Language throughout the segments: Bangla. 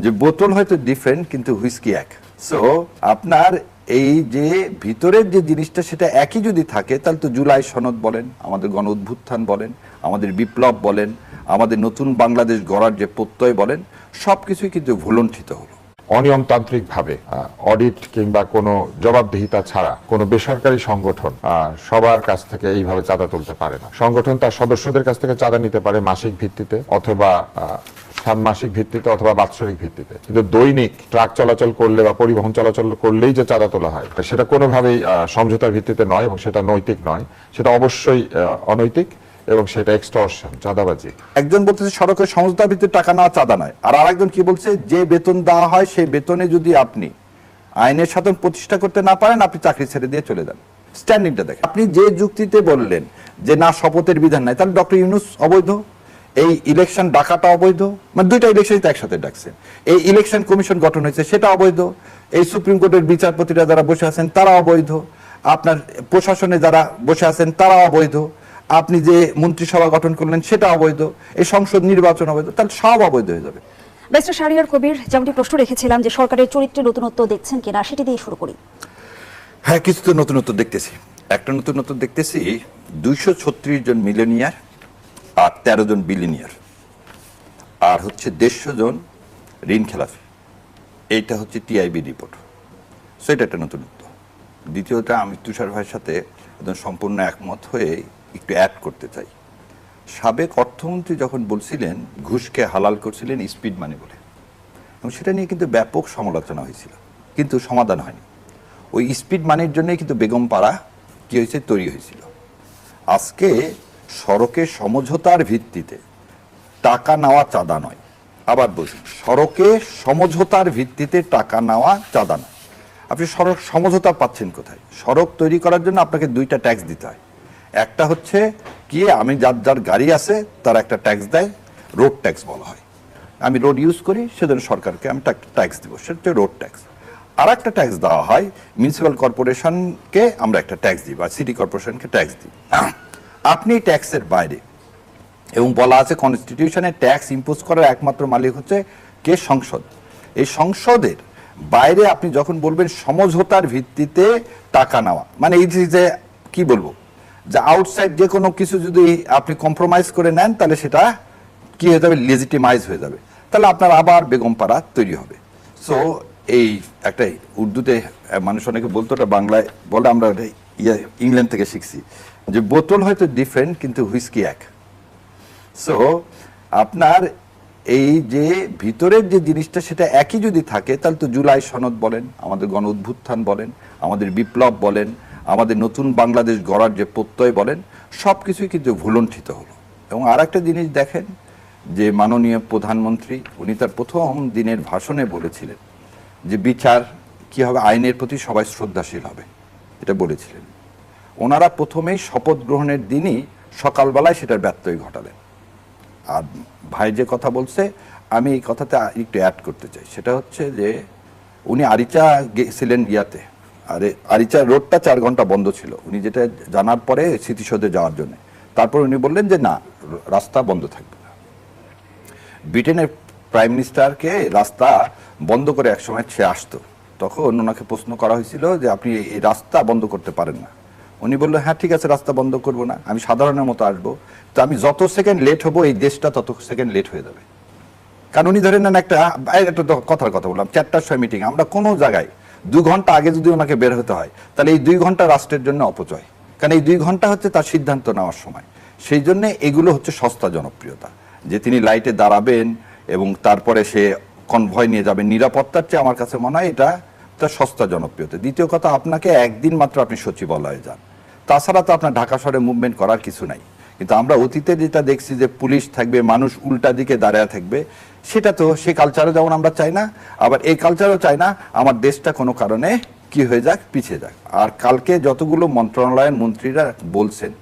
যে বোতল হয়তো ডিফারেন্ট কিন্তু হুইস্কি এক। সো আপনার এই যে ভিতরের যে জিনিসটা সেটা একই যদি থাকে তাহলে তো জুলাই সনদ বলেন, আমাদের গণ অভ্যুত্থান বলেন, আমাদের বিপ্লব বলেন, আমাদের নতুন বাংলাদেশ গড়ার যে প্রত্যয় বলেন, সবকিছুই কিন্তু ভুলণ্ঠিত হলো। অনিয়মতান্ত্রিকভাবে অডিট কিংবা কোনো জবাবদিহিতা ছাড়া কোনো বেসরকারি সংগঠন সবার কাছ থেকে এইভাবে চাঁদা তুলতে পারে না। সংগঠন তার সদস্যদের কাছ থেকে চাঁদা নিতে পারে মাসিক ভিত্তিতে অথবা ষান্মাসিক ভিত্তিতে অথবা বাৎসরিক ভিত্তিতে, কিন্তু দৈনিক ট্রাক চলাচল করলে বা পরিবহন চলাচল করলেই যে চাঁদা তোলা হয় সেটা কোনোভাবেই সমঝোতার ভিত্তিতে নয় এবং সেটা নৈতিক নয়, সেটা অবশ্যই অনৈতিক এবং সেটা এক্সটর্শন, চাঁদাবাজি। একজন বলতেছে সড়কের সমঝোতার ভিত্তিতে টাকা নেওয়া চাঁদা নয়, আর আরেকজন কি বলছে যে বেতন দেওয়া হয় সেই বেতনে যদি আপনি আইনের শাসন প্রতিষ্ঠা করতে না পারেন আপনি চাকরি ছেড়ে দিয়ে চলে যান। স্ট্যান্ডিংটা দেখেন। আপনি যে যুক্তিতে বললেন যে না শপথের বিধান নাই, তাহলে ডক্টর ইউনূস অবৈধ, এই ইলেকশন ডাকাটা অবৈধ, মানে দুইটা ইলেকশনই তো একসাথে ডাকছেন। এই ইলেকশন কমিশন গঠন হয়েছে সেটা অবৈধ, এই সুপ্রিম কোর্টের বিচারপতিরা যারা বসে আছেন তারা অবৈধ, আপনার প্রশাসনে যারা বসে আছেন তারা অবৈধ, আপনি যে মন্ত্রিসভা গঠন করলেন সেটা অবৈধ, এই সংসদ নির্বাচন অবৈধ, তাহলে সব অবৈধ হয়ে যাবে। ব্যারিস্টার শাহরিয়ার কবির, যেমনটি প্রশ্ন রেখেছিলাম যে সরকারের চরিত্রে নতুনত্ব দেখছেন কিনা, সেটি দিয়ে শুরু করি। হ্যাঁ, কিছু তো নতুনত্ব দেখতেছি। একটা নতুনত্ব দেখতেছি, 236 জন মিলেনিয়ার আর 13 জন বিলিনিয়ার আর হচ্ছে 150 জন ঋণ খেলাফি। এইটা হচ্ছে টিআইবি রিপোর্ট। সো এটা একটা নতুনত্ব। দ্বিতীয়টা, আমি তুষার ভাইয়ের সাথে একদম সম্পূর্ণ একমত হয়ে একটু অ্যাড করতে চাই। সাবেক অর্থমন্ত্রী যখন বলছিলেন ঘুষকে হালাল করছিলেন স্পিড মানি বলে, এবং সেটা নিয়ে কিন্তু ব্যাপক সমালোচনা হয়েছিল, কিন্তু সমাধান হয়নি। ওই স্পিড মানির জন্যই কিন্তু বেগমপাড়া কি হয়েছে, তৈরি হয়েছিল। আজকে সড়কে সমঝোতার ভিত্তিতে টাকা নেওয়া চাঁদা নয়, আবার বলছি সড়কে সমঝোতার ভিত্তিতে টাকা নেওয়া চাঁদা নয়। আপনি সড়ক সমঝোতা পাচ্ছেন কোথায়? সড়ক তৈরি করার জন্য আপনাকে দুইটা ট্যাক্স দিতে হয়। একটা হচ্ছে কি, আমি যার যার গাড়ি আছে তারা একটা ট্যাক্স দেয়, রোড ট্যাক্স বলা হয়। আমি রোড ইউজ করি সেজন্য সরকারকে আমি ট্যাক্স দিব, সেটা হচ্ছে রোড ট্যাক্স। আর একটা ট্যাক্স দেওয়া হয় মিউনিসিপ্যাল কর্পোরেশনকে, আমরা একটা ট্যাক্স দিই বা সিটি কর্পোরেশনকে ট্যাক্স দিই। আপনি ট্যাক্সের বাইরে, এবং বলা আছে কনস্টিটিউশনে ট্যাক্স ইম্পোজ করার একমাত্র মালিক হচ্ছে কে, সংসদ। এই সংসদের বাইরে আপনি যখন বলবেন সমঝোতার ভিত্তিতে টাকা নেওয়া, মানে এই যে কি বলবো, যে আউটসাইড যে কোনো কিছু যদি আপনি কম্প্রোমাইজ করে নেন তাহলে সেটা কি হয়ে যাবে, লেজিটিমাইজ হয়ে যাবে, তাহলে আপনার আবার বেগমপাড়া তৈরি হবে। সো এই একটা উর্দুতে মানুষ অনেকে বলতো, ওটা বাংলায় বলে, আমরা ইংল্যান্ড থেকে শিখছি, যে বোতল হয়তো ডিফারেন্ট কিন্তু হুইস্কি এক। সো আপনার এই যে ভিতরের যে জিনিসটা সেটা একই যদি থাকে তাহলে তো জুলাই সনদ বলেন, আমাদের গণ অভ্যুত্থান বলেন, আমাদের বিপ্লব বলেন, আমাদের নতুন বাংলাদেশ গড়ার যে প্রত্যয় বলেন, সব কিছুই কিন্তু ভুলণ্ঠিত হলো। এবং আর একটা জিনিস দেখেন, যে মাননীয় প্রধানমন্ত্রী উনি তার প্রথম দিনের ভাষণে বলেছিলেন যে বিচার কি হবে, আইনের প্রতি সবাই শ্রদ্ধাশীল হবে, এটা বলেছিলেন। ওনারা প্রথমেই শপথ গ্রহণের দিনই সকালবেলায় সেটার ব্যত্যয় ঘটালেন। আর ভাই যে কথা বলছে, আমি এই কথাতে একটু অ্যাড করতে চাই, সেটা হচ্ছে যে উনি আরিচা গেছিলেন ইয়াতে, আরে আরিচা রোডটা 4 ঘন্টা বন্ধ ছিল, উনি যেটা জানার পরে স্মৃতিসৌধে যাওয়ার জন্য, তারপর উনি বললেন যে না, রাস্তা বন্ধ থাকবে না। ব্রিটেনের প্রাইম মিনিস্টারকে রাস্তা বন্ধ করে একসময় সে আসতো, তখন ওনাকে প্রশ্ন করা হয়েছিল যে আপনি এই রাস্তা বন্ধ করতে পারেন না। উনি বললেন হ্যাঁ ঠিক আছে, রাস্তা বন্ধ করবো না, আমি সাধারণের মতো আসবো, তো আমি যত সেকেন্ড লেট হবো এই দেশটা তত সেকেন্ড লেট হয়ে যাবে। কারণ উনি ধরে নেন একটা কথার কথা বললাম, 4টার সময় মিটিং, আমরা কোনো জায়গায় 2 ঘন্টা আগে যদি ওনাকে বের হতে হয় তাহলে এই 2 ঘন্টা রাষ্ট্রের জন্য অপচয়, কারণ এই 2 ঘন্টা হচ্ছে তার সিদ্ধান্ত নেওয়ার সময়। সেই জন্য এগুলো হচ্ছে সস্তা জনপ্রিয়তা, যে তিনি লাইটে দাঁড়াবেন এবং তারপরে সে কনভয় নিয়ে যাবেন, নিরাপত্তার চেয়ে আমার কাছে মনে হয় এটা তার সস্তা জনপ্রিয়তা। দ্বিতীয় কথা, আপনাকে একদিন মাত্র আপনি সচিবালয়ে যান, তাছাড়া তো আপনার ঢাকা শহরে মুভমেন্ট করার কিছু নাই। কিন্তু আমরা অতীতে যেটা দেখছি যে পুলিশ থাকবে, মানুষ উল্টা দিকে দাঁড়ায় থাকবে, সেটা তো সেই কালচারও যেমন আমরা চাই না, আবার এই কালচারও চাই না আমার দেশটা কোনো কারণে কি হয়ে যাক, পিছিয়ে যাক। আর কালকে যতগুলো মন্ত্রণালয়ের মন্ত্রীরা বলছেন,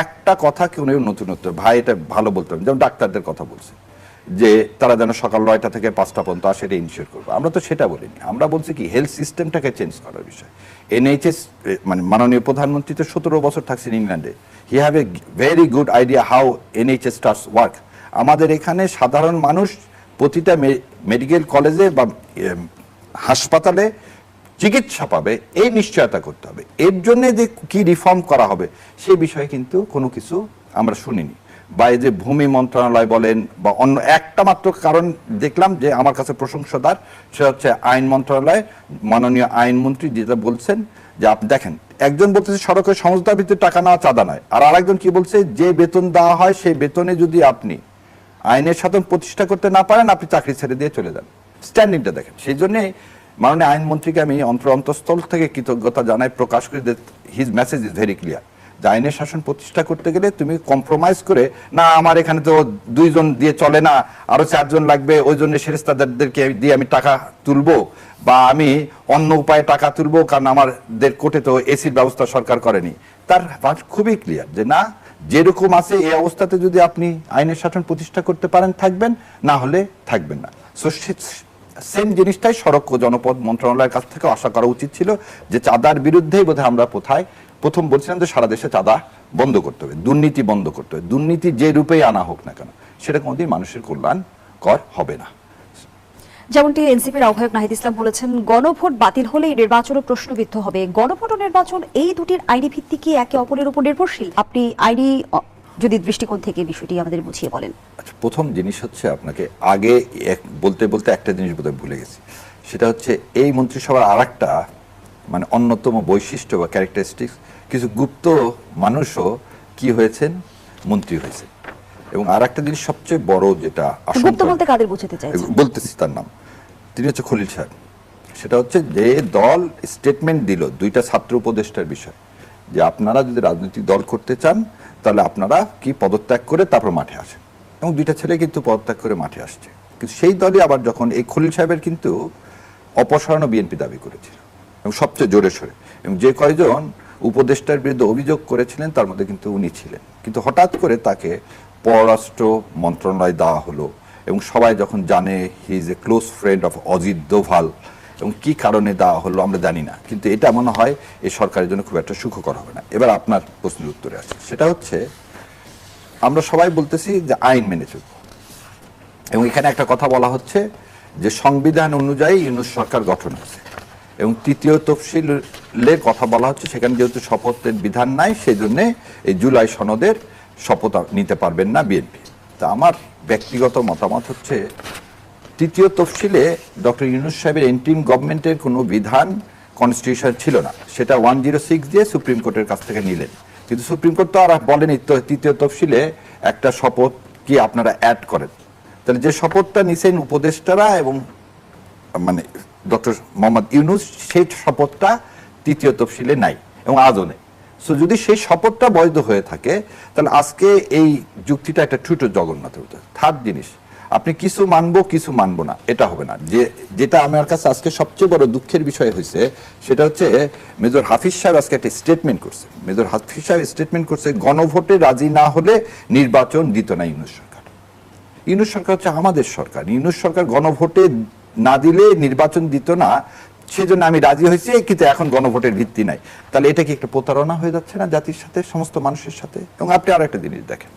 একটা কথা কেউ নতুনত্ব, ভাই এটা ভালো বলতাম, যেমন ডাক্তারদের কথা বলছে যে তারা যেন সকাল 9টা থেকে 5টা পর্যন্ত আসে, এটা ইনশিওর করবো। আমরা তো সেটা বলিনি, আমরা বলছি কি হেলথ সিস্টেমটাকে চেঞ্জ করার বিষয়। NHS, মানে মাননীয় প্রধানমন্ত্রী তো 17 বছর থাকছেন ইংল্যান্ডে, he have a very good idea how NHS starts work. আমাদের এখানে সাধারণ মানুষ প্রতিটা মেডিকেল কলেজে বা হাসপাতালে চিকিৎসা পাবে, এই নিশ্চয়তা করতে হবে। এর জন্য যে কি রিফর্ম করা হবে সেই বিষয়ে কিন্তু কোনো কিছু আমরা শুনিনি। বা এই যে ভূমি মন্ত্রণালয় বলেন বা অন্য একটা মাত্র কারণ দেখলাম যে আমার কাছে প্রশংসাদার, সেটা হচ্ছে আইন মন্ত্রণালয়, মাননীয় আইনমন্ত্রী যেটা বলছেন যে আপনি দেখেন, একজন বলতেছে সড়কের সমঝোতার ভিত্তিতে টাকা নেওয়া চাঁদা নয়, আর আরেকজন কি বলছে, যে বেতন দেওয়া হয় সেই বেতনে যদি আপনি আইনের শাসন প্রতিষ্ঠা করতে না পারেন আপনি চাকরি ছেড়ে দিয়ে চলে যান। স্ট্যান্ডিংটা দেখেন। সেই জন্যে মাননীয় আইনমন্ত্রীকে আমি অন্তঃস্থল থেকে কৃতজ্ঞতা জানাই, প্রকাশ করি যে his message is very clear, যে আইনের শাসন প্রতিষ্ঠা করতে গেলে তুমি কম্প্রোমাইজ করে না, আমার এখানে তো 2 জন দিয়ে চলে না, আরো 4 জন লাগবে, ওই জন্য সেরেস্তাদেরকে দিয়ে আমি টাকা তুলবো, বা আমি অন্য উপায়ে টাকা তুলবো কারণ আমাদের কোর্টে তো এসির ব্যবস্থা সরকার করেনি। তার খুবই ক্লিয়ার যে না, যেরকম আছে এই অবস্থাতে যদি আপনি আইনের শাসন প্রতিষ্ঠা করতে পারেন থাকবেন, না হলে থাকবেন না। সো সেম জিনিসটাই সড়ক ও জনপথ মন্ত্রণালয়ের কাছ থেকে আশা করা উচিত ছিল, যে চাঁদার বিরুদ্ধেই বোধহয় আমরা প্রথম বলছিলাম যে সারা দেশে চাঁদা বন্ধ করতে হবে, দুর্নীতি বন্ধ করতে হবে। দুর্নীতি যে রূপেই আনা হোক না কেন, সেটা কোনোদিন মানুষের কল্যাণকর হবে না। যেমনটি এনসিপির আহ্বায়ক নাহিদ ইসলাম বলেছেন, গণভোট বাতিল হলে নির্বাচনও প্রশ্নবিদ্ধ হবে। গণভোট ও নির্বাচন, এই দুটির আইনি ভিত্তি কি একে অপরের উপর নির্ভরশীল? আপনি আইনি যদি দৃষ্টিকোণ থেকে বিষয়টি আমাদের বুঝিয়ে বলেন। আচ্ছা, প্রথম জিনিস হচ্ছে, আপনাকে আগে বলতে বলতে একটা জিনিস বোধহয় ভুলে গেছি, সেটা হচ্ছে এই মন্ত্রিসভার আরেকটা মানে অন্যতম বৈশিষ্ট্য বা ক্যারেক্টারিস্টিক্স, কিছু গুপ্ত মানুষও কি হয়েছেন, মন্ত্রী হয়েছেন। এবং আর একটা জিনিস সবচেয়ে বড় যেটা গুপ্ত বলতে কাদের বোঝাতে চাইছেন? বলতেছি তার নাম, তিনি হচ্ছে খলিল সাহেব। সেটা হচ্ছে যে দল স্টেটমেন্ট দিল 2টা ছাত্র উপদেষ্টার বিষয়, যে আপনারা যদি রাজনৈতিক দল করতে চান তাহলে আপনারা কি পদত্যাগ করে তারপর মাঠে আসেন। এবং 2টা ছেলে কিন্তু পদত্যাগ করে মাঠে আসছে। কিন্তু সেই দলই আবার যখন এই খলিল সাহেবের কিন্তু অপসারণও বিএনপি দাবি করেছিল, এবং সবচেয়ে জোরে সোরে, এবং যে কয়জন উপদেষ্টার বিরুদ্ধে অভিযোগ করেছিলেন তার মধ্যে কিন্তু উনি ছিলেন। কিন্তু হঠাৎ করে তাকে পররাষ্ট্র মন্ত্রণালয় দেওয়া হলো, এবং সবাই যখন জানে he is a close friend of Ajit Doval, এবং কি কারণে দেওয়া হলো আমরা জানি না, কিন্তু এটা মনে হয় এই সরকারের জন্য খুব একটা সুখকর হবে না। এবার আপনার প্রশ্নের উত্তরে আসে, সেটা হচ্ছে আমরা সবাই বলতেছি যে আইন মেনে চলব, এবং এখানে একটা কথা বলা হচ্ছে যে সংবিধান অনুযায়ী ইউনূস সরকার গঠন হয়েছে, এবং 3য় তফসিলের কথা বলা হচ্ছে, সেখানে যেহেতু শপথের বিধান নাই সেই জন্যে এই জুলাই সনদের শপথ নিতে পারবেন না বিএনপি। তা আমার ব্যক্তিগত মতামত হচ্ছে, 3য় তফসিলে ডক্টর ইউনূস সাহেবের এন্ট্রিম গভর্নমেন্টের কোনো বিধান কনস্টিটিউশন ছিল না, সেটা 106 দিয়ে সুপ্রিম কোর্টের কাছ থেকে নিলেন। কিন্তু সুপ্রিম কোর্ট তো আর বলেনি 3য় তফসিলে একটা শপথ কি আপনারা অ্যাড করেন। তাহলে যে শপথটা নিছেন উপদেষ্টারা এবং মানে ডক্টর মোহাম্মদ ইউনূস, সেই শপথটা 3য় তফসিলে নাই এবং আজও নেই। সো যদি সেই শপথটা বৈধ হয়ে থাকে তাহলে আজকে এই যুক্তিটা একটা ছোট জগন্নাথের মতো। থার্ড জিনিস, আপনি কিছু মানবো কিছু মানবো না, এটা হবে না। যেটা আমার কাছে আজকে সবচেয়ে বড় দুঃখের বিষয় হয়েছে, সেটা হচ্ছে মেজর হাফিজ সাহেব আজকে একটা স্টেটমেন্ট করছে। মেজর হাফিজ সাহেব স্টেটমেন্ট করছে, গণভোটে রাজি না হলে নির্বাচন দিত না ইউনূস সরকার। ইউনূস সরকার হচ্ছে আমাদের সরকার, ইউনূস সরকার গণভোটে না দিলে নির্বাচন দিত না, সেজন্য আমি রাজি হয়েছি, কিন্তু এখন গণভোটের ভিত্তি নাই। তাহলে এটা কি একটা প্রতারণা হয়ে যাচ্ছে না জাতির সাথে, সমস্ত মানুষের সাথে? এবং আপনি আরো একটা জিনিস দেখেন,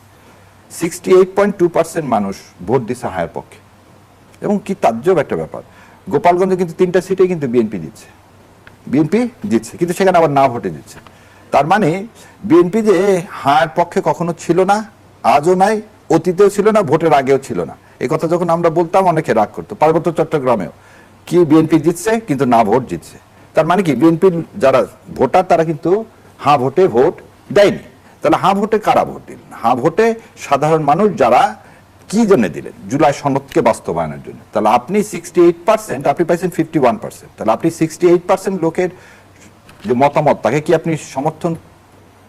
68.2% মানুষ ভোট দিচ্ছে হায়ের পক্ষে, এবং কি তাজ্জব একটা ব্যাপার, গোপালগঞ্জে কিন্তু 3টা সিটে কিন্তু বিএনপি দিচ্ছে, কিন্তু সেখানে আবার না ভোটে দিচ্ছে। তার মানে বিএনপি যে হায়ের পক্ষে কখনো ছিল না, আজও নাই, অতীতেও ছিল না, ভোটের আগেও ছিল না। এই কথা যখন আমরা বলতাম অনেকে রাগ করতো। পার্বত্য চট্টগ্রামেও কি বিএনপি জিতছে, কিন্তু না ভোট জিতছে। তার মানে কি বিএনপির যারা ভোটার তারা কিন্তু হ্যাঁ ভোটে ভোট দেয়নি। তাহলে হ্যাঁ ভোটে কারা ভোট দিলেন? হ্যাঁ ভোটে সাধারণ মানুষ, যারা কি জন্য দিলেন? জুলাই সনদকে বাস্তবায়নের জন্য। তাহলে আপনি 68%, আপনি পাইছেন 51%। তাহলে আপনি 68% লোকের যে মতামত, তাকে কি আপনি সমর্থন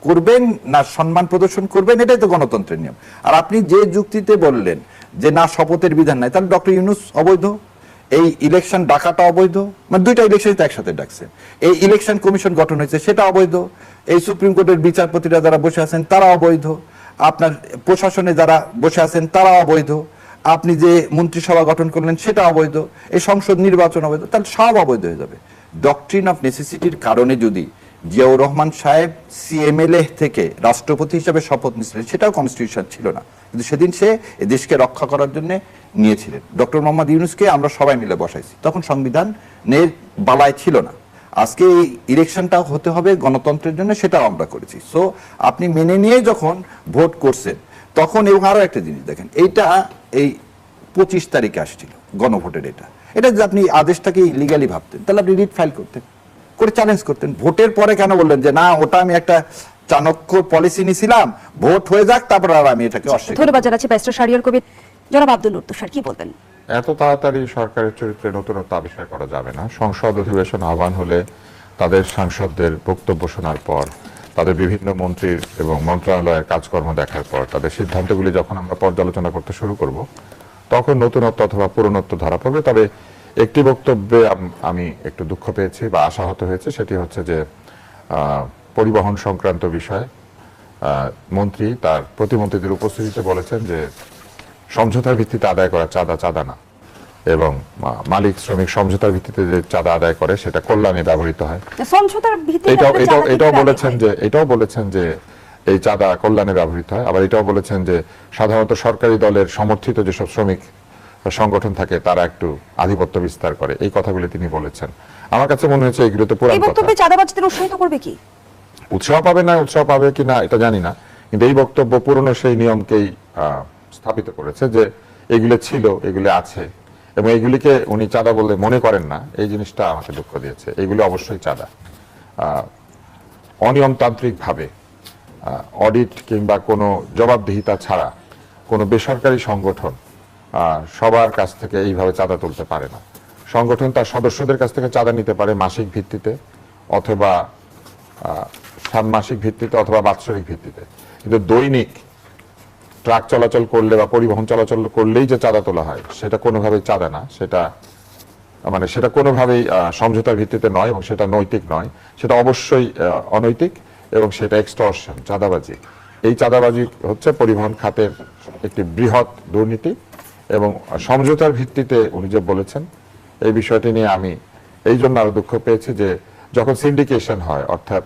করবেন না সম্মান প্রদর্শন করবেন? এটাই তো গণতন্ত্রের নিয়ম। আর আপনি যে যুক্তিতে বললেন যে না শপথের বিধান নাই, তাহলে ডক্টর ইউনূস অবৈধ, এই ইলেকশন ডাকাটা অবৈধ, মানে 2টা ইলেকশন তো একসাথে ডাকছে। এই ইলেকশন কমিশন গঠন হয়েছে সেটা অবৈধ, এই সুপ্রিম কোর্টের বিচারপতিরা যারা বসে আছেন তারা অবৈধ, আপনার প্রশাসনে যারা বসে আছেন তারা অবৈধ, আপনি যে মন্ত্রিসভা গঠন করলেন সেটা অবৈধ, এই সংসদ নির্বাচন অবৈধ, তাহলে সব অবৈধ হয়ে যাবে। ডক্ট্রিন অফ নেসেসিটির কারণে যদি জিয়াউর রহমান সাহেব সিএমএলএ থেকে রাষ্ট্রপতি হিসেবে শপথ নিয়েছিলেন, সেটাও কনস্টিটিউশন ছিল না, কিন্তু সেদিন সে এ দেশকে রক্ষা করার জন্য নিয়েছিলেন। ডক্টর মোহাম্মদ ইউনূসকে আমরা সবাই মিলে বসাইছি, তখন সংবিধানের বালায় ছিল না। আজকে এই ইলেকশনটা হতে হবে গণতন্ত্রের জন্য, সেটাও আমরা করেছি। সো আপনি মেনে নিয়ে যখন ভোট করছেন তখন, এবং আরো একটা জিনিস দেখেন, এইটা এই 25 তারিখে আসছিল গণভোটের, এটা যদি আপনি আদেশটাকে ইলিগালি ভাবতেন তাহলে আপনি রিট ফাইল করতেন, করে চ্যালেঞ্জ করতেন। ভোটের পরে কেন বললেন যে না, ওটা আমি একটা চাণক্য পলিসি নিছিলাম, ভোট হয়ে যাক তারপর আর আমি এটাকে অস্বীকার। ধন্যবাদ জানাচ্ছি ব্যারিস্টার শাহরিয়ার কবির। জনাব আব্দুল লুৎফ স্যার, কি বলবেন? এত তাড়াতাড়ি সরকারের চরিত্রে নতুনত্ব আবিষ্কার করা যাবে না। সংসদ অধিবেশন আহ্বান হলে তাদের সাংসদদের বক্তব্য শোনার পর, তাদের বিভিন্ন মন্ত্রীর এবং মন্ত্রণালয়ের কাজকর্ম দেখার পর, তাদের সিদ্ধান্তগুলি যখন আমরা পর্যালোচনা করতে শুরু করব, তখন নতুনত্ব অথবা পুরনত্ব ধরা পড়বে। তবে একটি বক্তব্যে আমি একটু দুঃখ পেয়েছি বা আশাহত হয়েছে, সেটি হচ্ছে যে পরিবহন সংক্রান্ত বিষয়ে মন্ত্রী তার প্রতিমন্ত্রীদের উপস্থিতিতে বলেছেন যে সমঝোতার ভিত্তিতে আদায় করা চাঁদা চাঁদা না, এবং মালিক শ্রমিক সমঝোতার ভিত্তিতে যে চাঁদা আদায় করে সেটা কল্যাণে ব্যবহৃত হয়। সমঝোতার ভিত্তিতে এটাও বলেছেন যে এই চাঁদা কল্যাণে ব্যবহৃত হয়। আবার এটাও বলেছেন যে সাধারণত সরকারি দলের সমর্থিত যেসব শ্রমিক সংগঠন থাকে তারা একটু আধিপত্য বিস্তার করে, এই কথাগুলো তিনি বলেছেন। আমার কাছে মনে হয়েছে এগুলো তো পুরান কথা। চাঁদাবাজদের উৎসাহিত করবে কি? উৎসাহ পাবে কি না এটা জানি না, কিন্তু এই বক্তব্য পুরনো সেই নিয়মকেই স্থাপিত করেছে যে এগুলো ছিল, এগুলো আছে, এবং এগুলিকে উনি চাঁদা বলে মনে করেন না। এই জিনিসটা আমাকে দুঃখ দিয়েছে। এগুলো অবশ্যই চাঁদা। অনিয়মতান্ত্রিক ভাবে অডিট কিংবা কোনো জবাবদিহিতা ছাড়া কোনো বেসরকারি সংগঠন সবার কাছ থেকে এইভাবে চাঁদা তুলতে পারে না। সংগঠন তার সদস্যদের কাছ থেকে চাঁদা নিতে পারে মাসিক ভিত্তিতে অথবা ষান্মাসিক ভিত্তিতে অথবা বাৎসরিক ভিত্তিতে, কিন্তু দৈনিক ট্রাক চলাচল করলে বা পরিবহন চলাচল করলেই যে চাঁদা তোলা হয় সেটা কোনোভাবেই চাঁদা না। সেটা কোনোভাবেই সমঝোতার ভিত্তিতে নয়, এবং সেটা নৈতিক নয়, সেটা অবশ্যই অনৈতিক, এবং সেটা এক্সটর্শন, চাঁদাবাজি। এই চাঁদাবাজি হচ্ছে পরিবহন খাতের একটি বৃহৎ দুর্নীতি, এবং সমঝোতার ভিত্তিতে উনি যে বলেছেন এই বিষয়টি নিয়ে আমি এই জন্য আরো দুঃখ পেয়েছি যে যখন সিন্ডিকেশন হয়, অর্থাৎ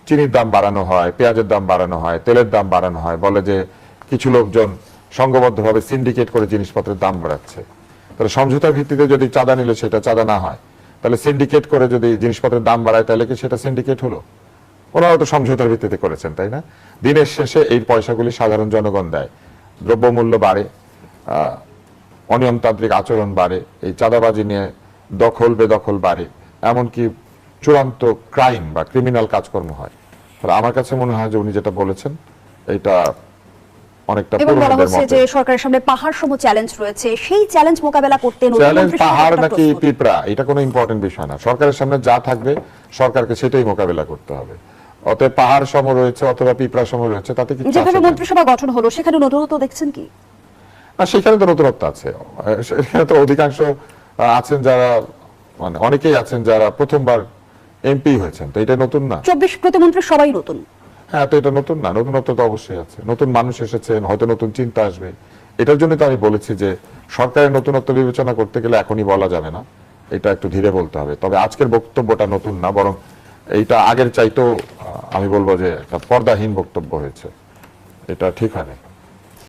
চিনির দাম বাড়ানো হয়, পেঁয়াজের দাম বাড়ানো হয়, তেলের দাম বাড়ানো হয়, বলে যে কিছু লোকজন সংঘবদ্ধভাবে সিন্ডিকেট করে জিনিসপত্রের দাম বাড়াচ্ছে, তাহলে সমঝোতার ভিত্তিতে যদি চাঁদা নিলে সেটা চাঁদা না হয়, তাহলে সিন্ডিকেট করে যদি জিনিসপত্রের দাম বাড়ায় তাহলে কি সেটা সিন্ডিকেট হলো? ওনারা তো সমঝোতার ভিত্তিতে করেছেন, তাই না? দিনের শেষে এই পয়সাগুলি সাধারণ জনগণ দেয়, দ্রব্যমূল্য বাড়ে, অনিয়মতান্ত্রিক আচরণ বাড়ে, এই চাঁদাবাজি নিয়ে দখল বেদখল বাড়ে, এমনকি চূড়ান্ত ক্রাইম বা ক্রিমিনাল কাজকর্ম হয়। তাহলে আমার কাছে মনে হয় যে উনি যেটা বলেছেন এটা অনেকটা এবং বলা হচ্ছে যে সরকারের সামনে পাহাড় সম চ্যালেঞ্জ রয়েছে, সেই চ্যালেঞ্জ মোকাবেলা করতে চ্যালেঞ্জ পাহাড় নাকি পিঁপড়া এটা কোনো ইম্পর্টেন্ট বিষয় না। সরকারের সামনে যা থাকবে সরকারকে সেটাই মোকাবেলা করতে হবে। অতএব পাহাড় সম রয়েছে অথবা পিঁপড়া সম রয়েছে তাতে কি? যেভাবে মন্ত্রিসভা গঠন হলো সেখানে নতুনত্ব দেখছেন কি? না, সেখানে তো নতুনত্ব আছে। সেখানে তো অধিকাংশ আছেন যারা, মানে অনেকেই আছেন যারা প্রথমবার এমপি হয়েছেন, তো এটা নতুন না। 24 প্রতিমন্ত্রী সবাই নতুন। হ্যাঁ, তো এটা নতুন না, নতুনত্ব তো অবশ্যই আছে। নতুন মানুষ এসেছেন, হয়তো নতুন চিন্তা আসবে। এটার জন্য তো আমি বলেছি যে সরকারের নতুনত্ব বিবেচনা করতে গেলে এখনই বলা যাবে না, এটা একটু ধীরে বলতে হবে। তবে আজকের বক্তব্যটা নতুন না, বরং এইটা আগের চাইতেও আমি বলবো যে একটা পর্দাহীন বক্তব্য হয়েছে, এটা ঠিক হয় না।